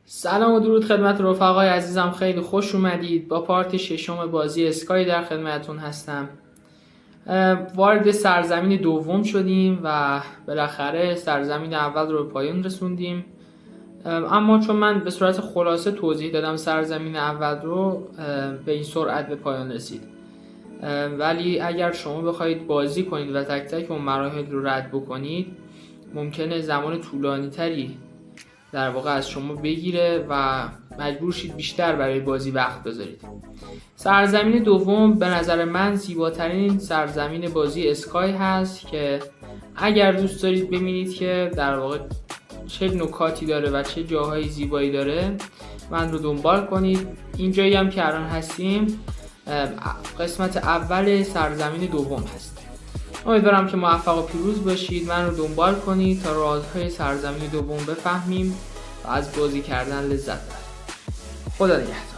سلام و درود خدمت رفقای عزیزم، خیلی خوش اومدید. با پارت ششم بازی اسکای در خدمتتون هستم. وارد سرزمین دوم شدیم و بالاخره سرزمین اول رو به پایان رسوندیم. اما چون من به صورت خلاصه توضیح دادم سرزمین اول رو، به این سرعت به پایان رسید. ولی اگر شما بخواید بازی کنید و تک تک اون مراحل رو رد بکنید، ممکنه زمان طولانی تری در واقع از شما بگیره و مجبور شید بیشتر برای بازی وقت بذارید. سرزمین دوم به نظر من زیباترین سرزمین بازی اسکای هست که اگر دوست دارید ببینید که در واقع چه نکاتی داره و چه جاهای زیبایی داره، من رو دنبال کنید. اینجایی هم که الان هستیم قسمت اول سرزمین دوم هست. امیدوارم که موفق و پیروز باشید. من رو دنبال کنید تا رازهای سرزمین دوم بفهمیم و از بازی کردن لذت ببرید. خدا نگهدار.